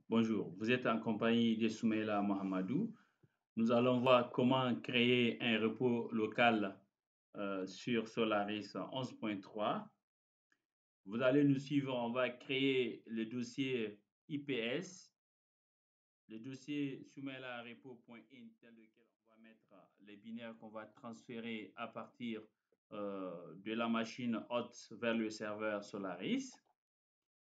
Bonjour, vous êtes en compagnie de Soumaïla Mohamedou. Nous allons voir comment créer un repos local sur Solaris 11.3. Vous allez nous suivre, on va créer le dossier IPS, le dossier Soumaïla repo.in dans lequel on va mettre les binaires qu'on va transférer à partir de la machine hôte vers le serveur Solaris.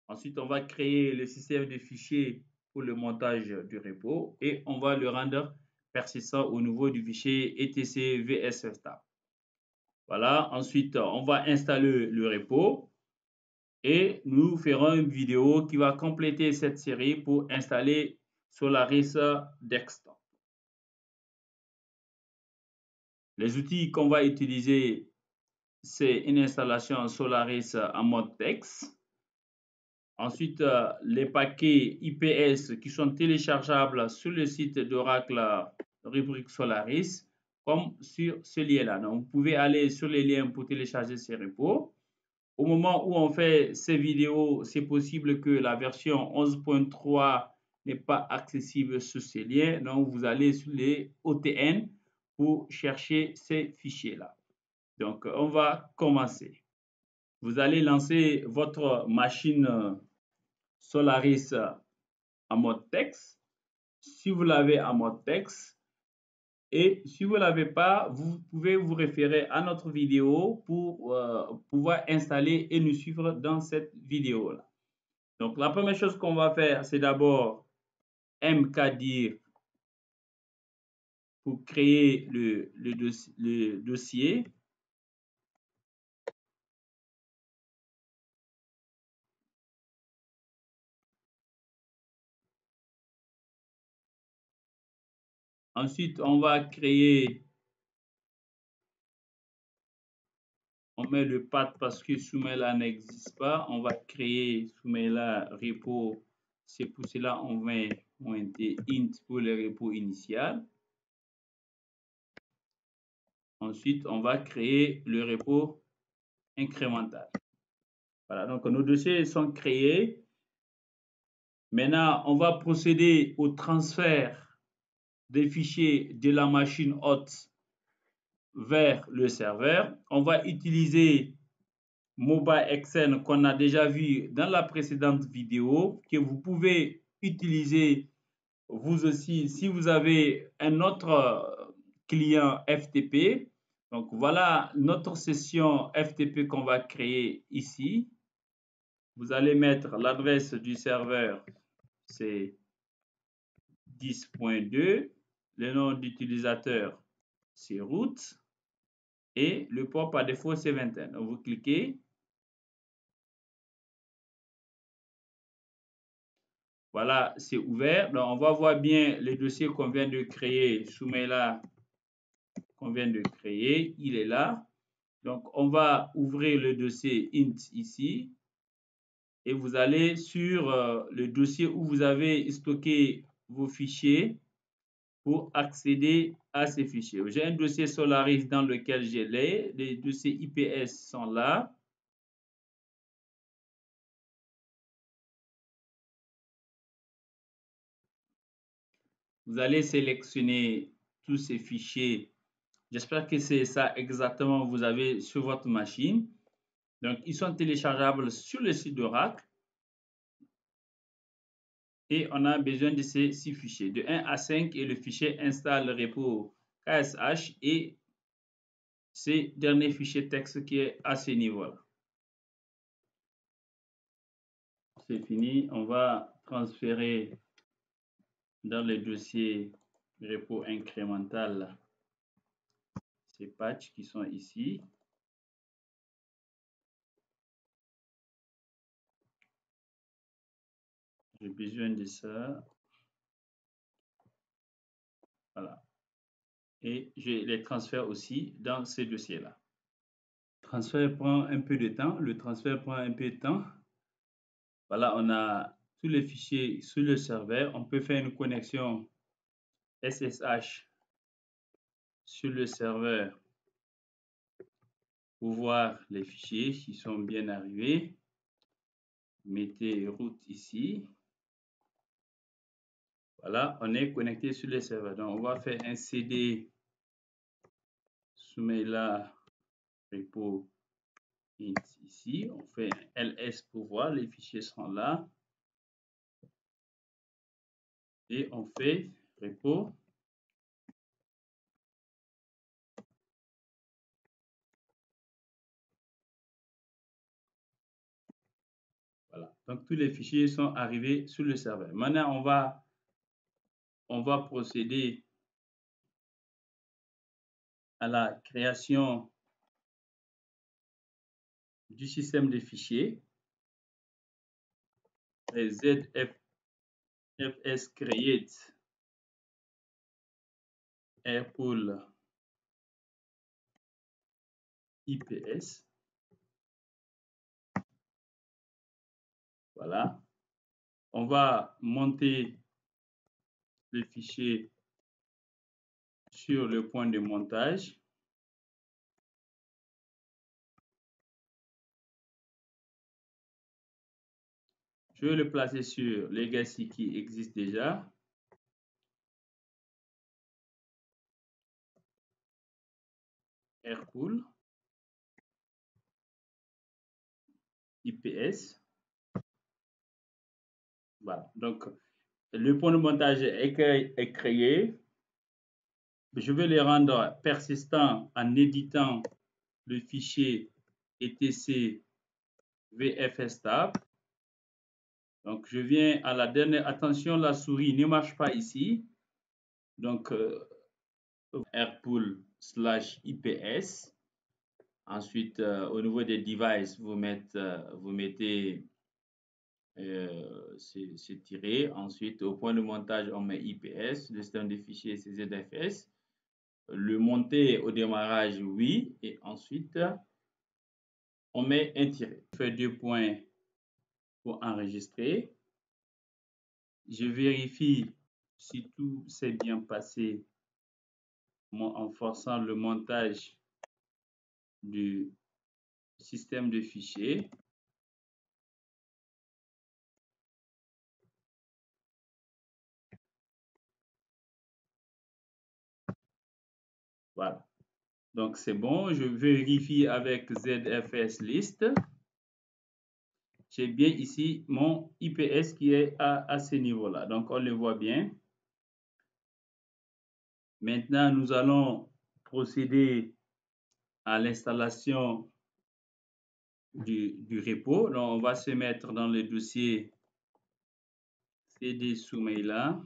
Ensuite, on va créer le système de fichiers pour le montage du repo et on va le rendre persistant au niveau du fichier etc vsftab. Voilà, ensuite, on va installer le repo et nous ferons une vidéo qui va compléter cette série pour installer Solaris Desktop. Les outils qu'on va utiliser, c'est une installation Solaris en mode texte. Ensuite, les paquets IPS qui sont téléchargeables sur le site d'Oracle rubrique Solaris, comme sur ce lien-là. Donc, vous pouvez aller sur les liens pour télécharger ces repos. Au moment où on fait ces vidéos, c'est possible que la version 11.3 n'est pas accessible sur ces liens. Donc, vous allez sur les OTN pour chercher ces fichiers-là. Donc, on va commencer. Vous allez lancer votre machine Solaris en mode texte. Si vous l'avez en mode texte et si vous ne l'avez pas, vous pouvez vous référer à notre vidéo pour pouvoir installer et nous suivre dans cette vidéo-là. Donc, la première chose qu'on va faire, c'est d'abord mkdir pour créer le dossier. Ensuite, on va créer, on met le path parce que Soumaïla n'existe pas. On va créer Soumaïla repo. C'est pour cela on met int pour le repos initial. Ensuite, on va créer le repos incrémental. Voilà, donc nos dossiers sont créés. Maintenant, on va procéder au transfert des fichiers de la machine hôte vers le serveur. On va utiliser MobileXN qu'on a déjà vu dans la précédente vidéo, que vous pouvez utiliser vous aussi si vous avez un autre client FTP. Donc voilà notre session FTP qu'on va créer ici. Vous allez mettre l'adresse du serveur, c'est 10.2. Le nom d'utilisateur, c'est root. Et le port par défaut, c'est 21. Donc vous cliquez. Voilà, c'est ouvert. Donc on va voir bien le dossier qu'on vient de créer, Soumaïla, qu'on vient de créer. Il est là. Donc on va ouvrir le dossier int ici. Et vous allez sur le dossier où vous avez stocké vos fichiers pour accéder à ces fichiers. J'ai un dossier Solaris dans lequel j'ai les dossiers IPS sont là. Vous allez sélectionner tous ces fichiers. J'espère que c'est ça exactement que vous avez sur votre machine. Donc, ils sont téléchargeables sur le site d'Oracle. Et on a besoin de ces 6 fichiers, de 1 à 5 et le fichier install repo KSH et ces derniers fichiers texte qui est à ce niveau-là. C'est fini. On va transférer dans le dossier repo incrémental ces patchs qui sont ici. J'ai besoin de ça. Voilà. Et je les transfère aussi dans ces dossiers-là. Le transfert prend un peu de temps. Le transfert prend un peu de temps. Voilà, on a tous les fichiers sur le serveur. On peut faire une connexion SSH sur le serveur pour voir les fichiers qui sont bien arrivés. Mettez route ici. Voilà, on est connecté sur le serveur. Donc, on va faire un cd Soumaila repo int ici. On fait un ls pour voir, les fichiers sont là. Et on fait repo. Voilà, donc tous les fichiers sont arrivés sur le serveur. Maintenant, on va procéder à la création du système de fichiers. ZFS create airpool IPS. Voilà. On va monter le fichier sur le point de montage. Je vais le placer sur Legacy qui existe déjà. Airpool IPS. Voilà. Donc, le point de montage est créé. Je vais le rendre persistant en éditant le fichier etc vfstab. Donc, je viens à la dernière. Attention, la souris ne marche pas ici. Donc, airpool/IPS. Ensuite, au niveau des devices, vous mettez c'est tiré. Ensuite, au point de montage, on met IPS. Le système de fichiers, c'est ZFS. Le monter au démarrage, oui. Et ensuite, on met un tiré. Je fais 2 points pour enregistrer. Je vérifie si tout s'est bien passé en forçant le montage du système de fichiers. Voilà. Donc, c'est bon. Je vérifie avec ZFS list. J'ai bien ici mon IPS qui est à ce niveau-là. Donc, on le voit bien. Maintenant, nous allons procéder à l'installation du repo. Donc, on va se mettre dans le dossier cd Soumaila,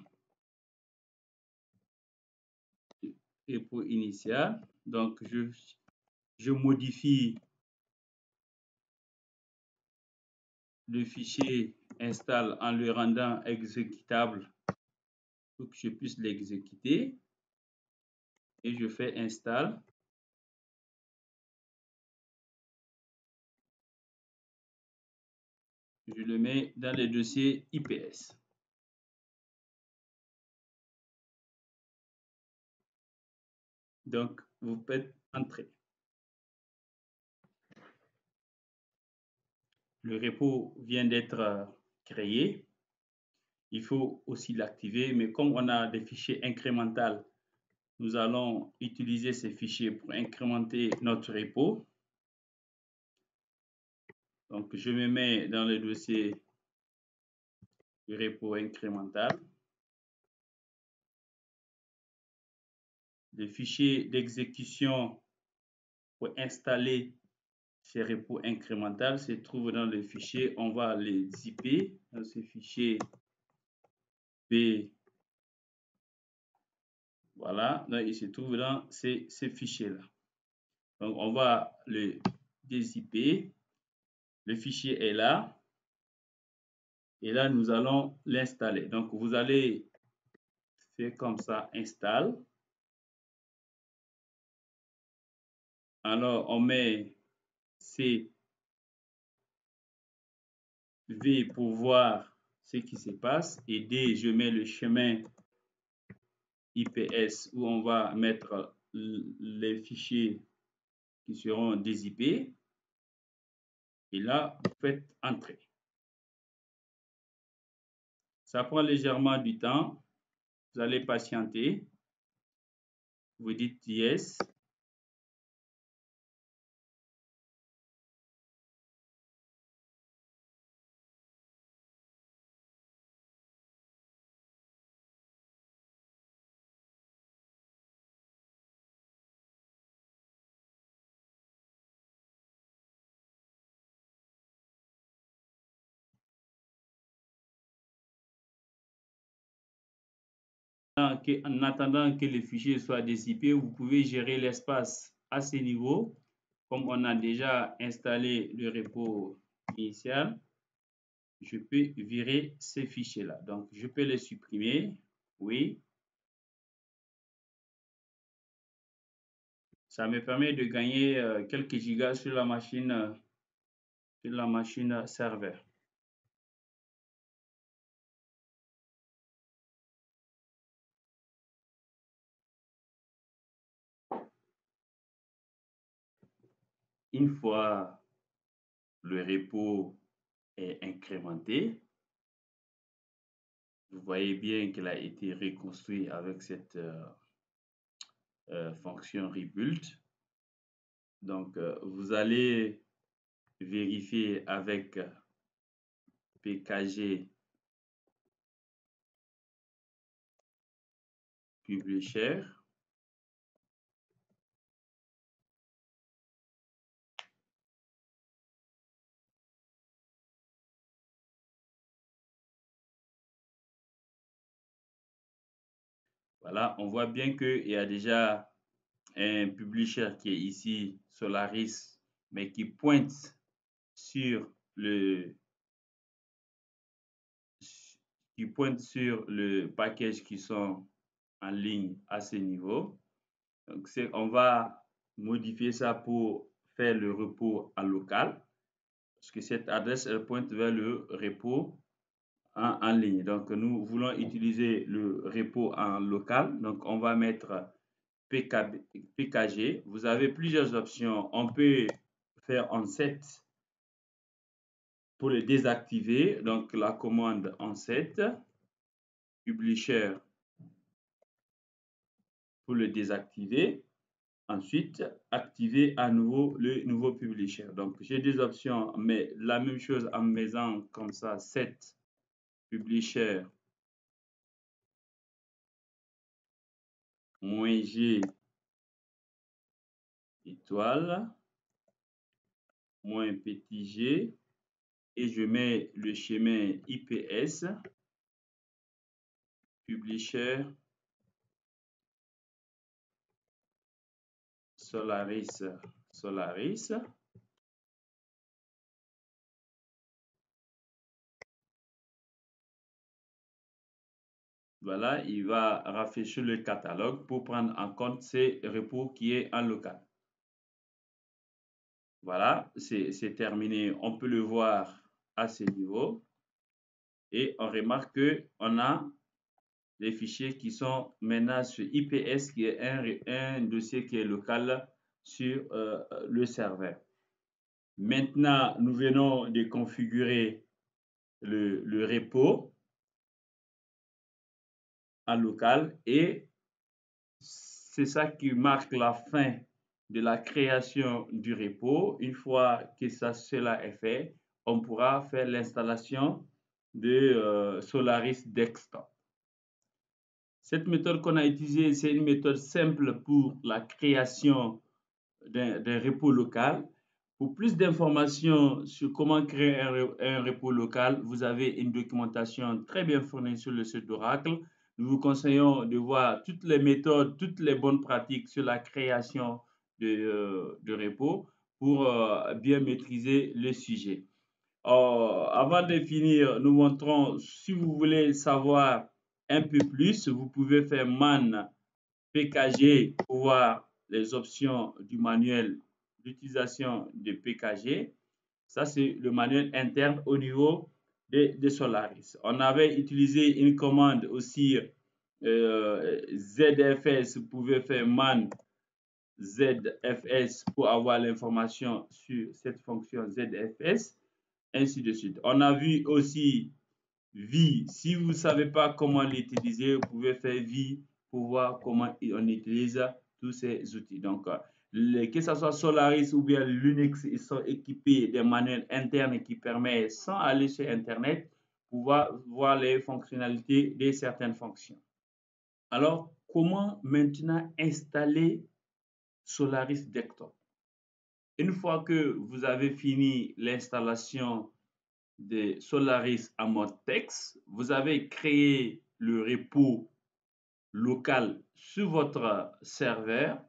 repo initial. Donc, je modifie le fichier install en le rendant exécutable pour que je puisse l'exécuter. Et je fais install. Je le mets dans le dossier IPS. Donc, vous faites entrer. Le repo vient d'être créé. Il faut aussi l'activer, mais comme on a des fichiers incrémentaux, nous allons utiliser ces fichiers pour incrémenter notre repo. Donc, je me mets dans le dossier du repo incrémental. Les fichiers d'exécution pour installer ces repos incrémentaux se trouvent dans le fichier. On va les zipper dans ce fichier B. Voilà, donc il se trouve dans ces fichiers-là. Donc, on va le dézipper. Le fichier est là. Et là, nous allons l'installer. Donc, vous allez faire comme ça, install. Alors, on met CV pour voir ce qui se passe. Et D, je mets le chemin IPS où on va mettre les fichiers qui seront dézippés. Et là, vous faites entrer. Ça prend légèrement du temps. Vous allez patienter. Vous dites yes. En attendant que le fichier soit dissipé, vous pouvez gérer l'espace à ce niveau. Comme on a déjà installé le repo initial, je peux virer ces fichiers-là. Donc, je peux les supprimer. Oui. Ça me permet de gagner quelques gigas sur la machine serveur. Une fois le repo est incrémenté, vous voyez bien qu'il a été reconstruit avec cette fonction rebuild. Donc, vous allez vérifier avec pkg publisher. Voilà, on voit bien qu'il y a déjà un publisher qui est ici, Solaris, mais qui pointe sur le package qui sont en ligne à ce niveau. Donc, on va modifier ça pour faire le repos en local, parce que cette adresse, elle pointe vers le repo en ligne. Donc, nous voulons utiliser le repo en local. Donc, on va mettre pkg. Vous avez plusieurs options. On peut faire onset pour le désactiver. Donc, la commande onset, publisher pour le désactiver. Ensuite, activer à nouveau le nouveau publisher. Donc, j'ai deux options, mais la même chose en mettant comme ça, set publisher -g étoile -petit g et je mets le chemin IPS publisher Solaris. Voilà, il va rafraîchir le catalogue pour prendre en compte ces repos qui est en local. Voilà, c'est terminé. On peut le voir à ce niveau. Et on remarque qu'on a des fichiers qui sont maintenant sur IPS, qui est un dossier qui est local sur le serveur. Maintenant, nous venons de configurer le repo en local et c'est ça qui marque la fin de la création du repo. Une fois que cela est fait, on pourra faire l'installation de Solaris Desktop. Cette méthode qu'on a utilisée, c'est une méthode simple pour la création d'un repo local. Pour plus d'informations sur comment créer un repo local, vous avez une documentation très bien fournie sur le site d'Oracle. Nous vous conseillons de voir toutes les méthodes, toutes les bonnes pratiques sur la création de repos pour bien maîtriser le sujet. Avant de finir, nous montrons, si vous voulez savoir un peu plus, vous pouvez faire man pkg pour voir les options du manuel d'utilisation de pkg. Ça, c'est le manuel interne au niveau de Solaris. On avait utilisé une commande aussi ZFS, vous pouvez faire man ZFS pour avoir l'information sur cette fonction ZFS, ainsi de suite. On a vu aussi vie. Si vous ne savez pas comment l'utiliser, vous pouvez faire vie pour voir comment on utilise tous ces outils. Donc, que ce soit Solaris ou bien Linux, ils sont équipés des manuels internes qui permettent, sans aller sur Internet, pouvoir voir les fonctionnalités de certaines fonctions. Alors, comment maintenant installer Solaris Desktop? Une fois que vous avez fini l'installation de Solaris en mode texte, vous avez créé le repo local sur votre serveur,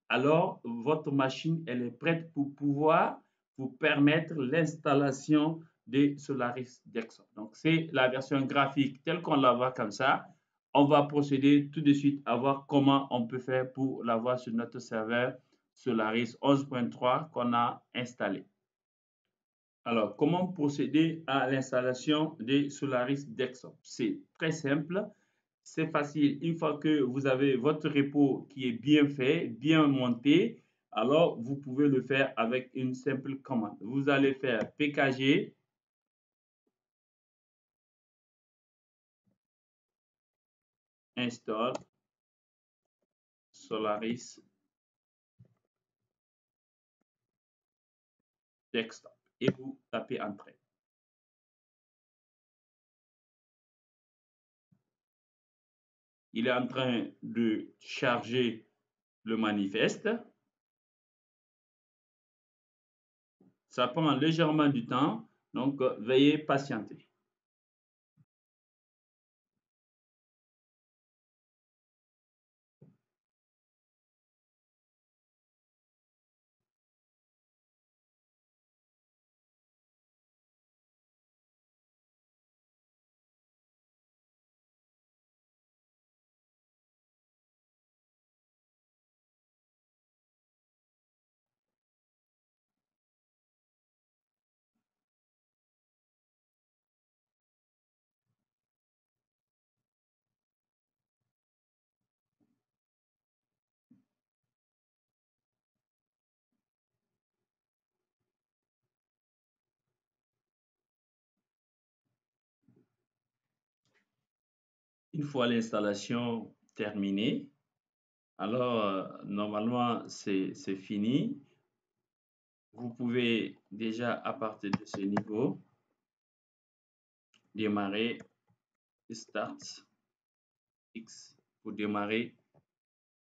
alors votre machine elle est prête pour pouvoir vous permettre l'installation de Solaris Desktop. Donc c'est la version graphique telle qu'on la voit comme ça. On va procéder tout de suite à voir comment on peut faire pour l'avoir sur notre serveur Solaris 11.3 qu'on a installé. Alors, comment procéder à l'installation de Solaris Desktop? C'est très simple, c'est facile. Une fois que vous avez votre repo qui est bien fait, bien monté, alors vous pouvez le faire avec une simple commande. Vous allez faire pkg install Solaris Desktop et vous tapez entrée. Il est en train de charger le manifeste. Ça prend légèrement du temps, donc veuillez patienter. Une fois l'installation terminée, alors normalement c'est fini. Vous pouvez déjà à partir de ce niveau démarrer Start X pour démarrer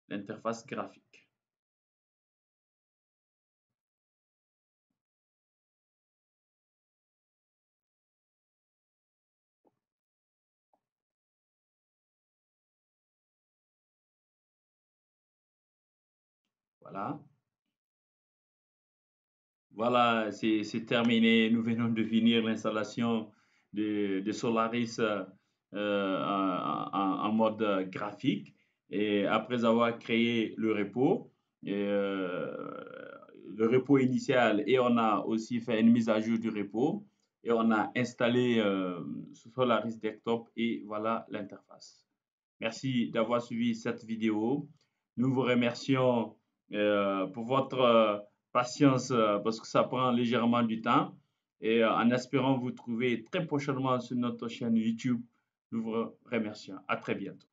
l'interface graphique. Voilà. Voilà, c'est terminé. Nous venons de finir l'installation de Solaris en mode graphique. Et après avoir créé le repo initial, et on a aussi fait une mise à jour du repo, et on a installé Solaris Desktop, et voilà l'interface. Merci d'avoir suivi cette vidéo. Nous vous remercions pour votre patience parce que ça prend légèrement du temps et en espérant vous trouver très prochainement sur notre chaîne YouTube. Nous vous remercions. À très bientôt.